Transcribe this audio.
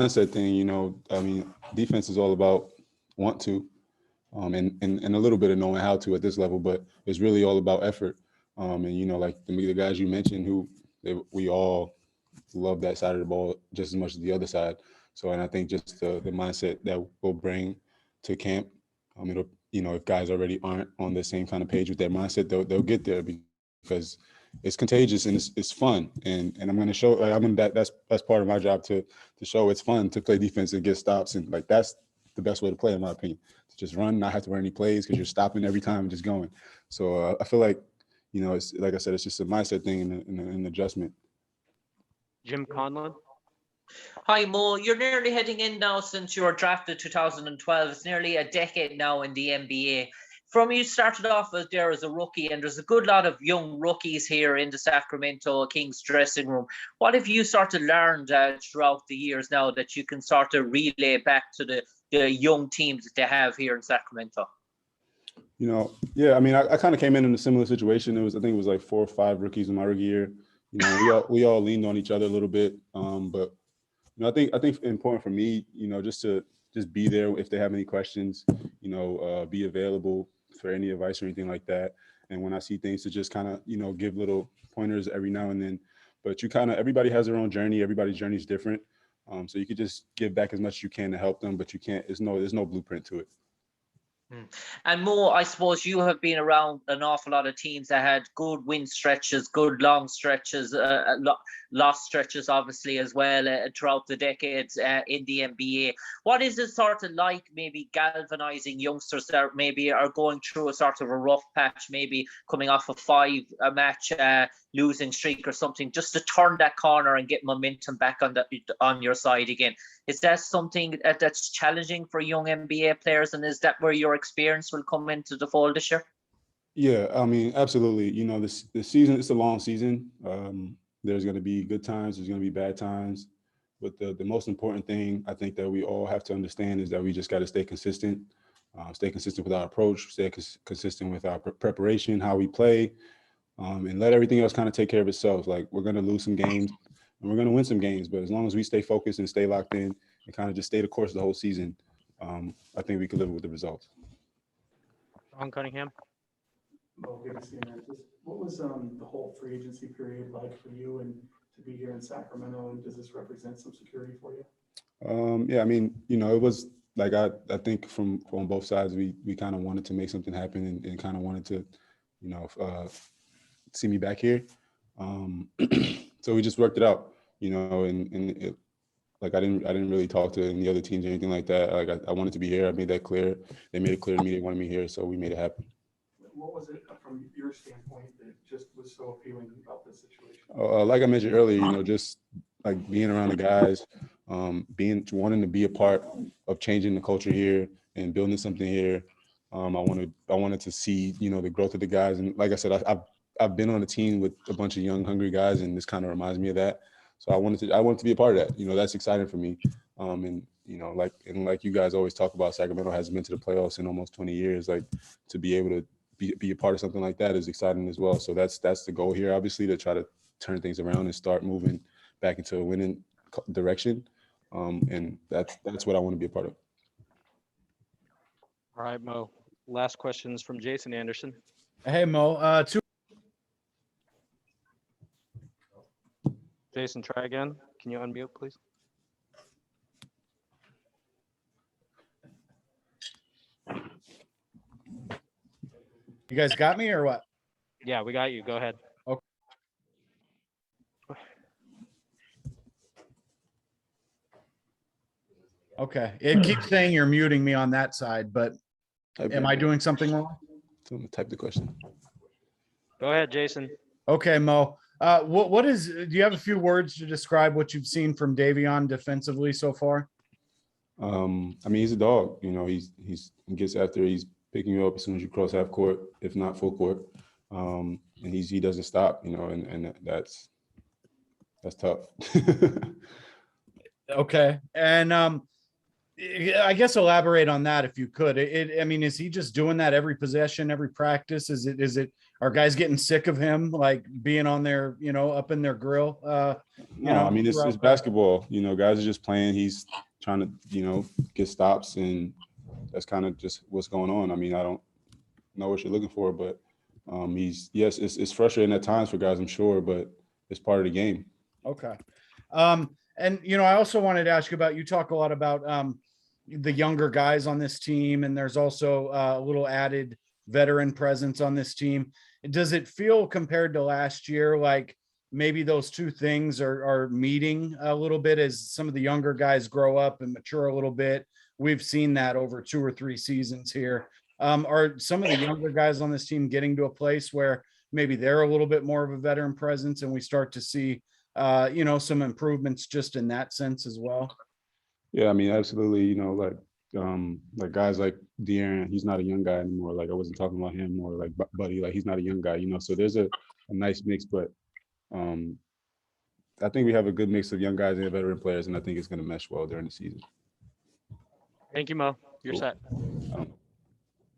mindset thing, I mean, defense is all about want to, and a little bit of knowing how to at this level, but it's really all about effort. And like the guys you mentioned, we all love that side of the ball just as much as the other side. So, and I think just the mindset that we'll bring to camp, it'll, if guys already aren't on the same kind of page with their mindset, they'll get there because it's contagious and it's fun. And I'm going to show, like, that's part of my job to show it's fun to play defense and get stops. And like, that's the best way to play, in my opinion, to just run, not have to run any plays because you're stopping every time and just going. So I feel like, it's like I said, it's just a mindset thing and an adjustment. Jim Conlon. Hi, Mo. You're nearly heading in now since you were drafted 2012. It's nearly a decade now in the NBA. From you started off there as a rookie, and there's a good lot of young rookies here in the Sacramento Kings dressing room. What have you sort of learned throughout the years now that you can sort of relay back to the young teams that they have here in Sacramento? Yeah, I mean, I kind of came in a similar situation. I think it was like 4 or 5 rookies in my rookie year. We all leaned on each other a little bit, but I think important for me, just to be there if they have any questions, be available for any advice or anything like that. And when I see things, to just kind of give little pointers every now and then. But everybody has their own journey. Everybody's journey is different, so you could just give back as much as you can to help them, but you can't. There's no blueprint to it. And Mo, I suppose you have been around an awful lot of teams that had good win stretches, good long stretches, lost stretches, obviously, as well throughout the decades in the NBA. What is it sort of like, maybe galvanizing youngsters that maybe are going through a sort of a rough patch, maybe coming off a 5-match losing streak or something, just to turn that corner and get momentum back on your side again? Is that something that's challenging for young NBA players, and is that where your experience will come into the fold this year? Yeah, I mean, absolutely. The season, it's a long season. There's going to be good times, there's going to be bad times, but the most important thing I think that we all have to understand is that we just got to stay consistent with our approach, stay consistent with our preparation, how we play, and let everything else kind of take care of itself. Like, we're going to lose some games and we're going to win some games, but as long as we stay focused and stay locked in and kind of just stay the course of the whole season, I think we can live with the results. Ron Cunningham. Well, good to see you, man. Just what was the whole free agency period like for you, and to be here in Sacramento, and does this represent some security for you? Yeah, I mean, it was like, I think from on both sides, we kind of wanted to make something happen and kind of wanted to, see me back here. So we just worked it out, and it, like, I didn't really talk to any other teams or anything like that. Like, I wanted to be here. I made that clear. They made it clear to me they wanted me here, so we made it happen. What was it from your standpoint that just was so appealing about this situation? Like I mentioned earlier, just like being around the guys, wanting to be a part of changing the culture here and building something here. I wanted to see, the growth of the guys. And like I said, I've been on a team with a bunch of young, hungry guys, and this kind of reminds me of that. So I wanted to be a part of that. That's exciting for me. And like you guys always talk about, Sacramento hasn't been to the playoffs in almost 20 years. Like, to be able to be a part of something like that is exciting as well. So that's the goal here, obviously, to try to turn things around and start moving back into a winning direction. And that's what I want to be a part of. All right, Mo. Last questions from Jason Anderson. Hey, Mo. Jason, try again. Can you unmute, please? You guys got me or what? Yeah, we got you. Go ahead. Okay. It keeps saying you're muting me on that side, but am I doing something wrong? Type the question. Go ahead, Jason. Okay, Mo. Do you have a few words to describe what you've seen from Davion defensively so far? I mean, he's a dog. He gets after. He's picking you up as soon as you cross half court, if not full court. And he doesn't stop. And that's tough. Okay, and I guess elaborate on that if you could. I mean, is he just doing that every possession, every practice? are guys getting sick of him, like being on their, up in their grill? No, I mean, it's throughout basketball. Guys are just playing. He's trying to, get stops, and that's kind of just what's going on. I mean, I don't know what you're looking for, but yes, it's frustrating at times for guys, I'm sure, but it's part of the game. Okay. And I also wanted to ask you about, you talk a lot about the younger guys on this team, and there's also a little added veteran presence on this team. Does it feel, compared to last year, like maybe those two things are meeting a little bit as some of the younger guys grow up and mature a little bit? We've seen that over 2 or 3 seasons here. Are some of the younger guys on this team getting to a place where maybe they're a little bit more of a veteran presence, and we start to see some improvements just in that sense as well? Yeah, I mean, absolutely. Like guys like De'Aaron, he's not a young guy anymore. Like, I wasn't talking about him, or like Buddy, like he's not a young guy. So there's a nice mix, but I think we have a good mix of young guys and veteran players, and I think it's going to mesh well during the season. Thank you, Mo. You're Cool. set.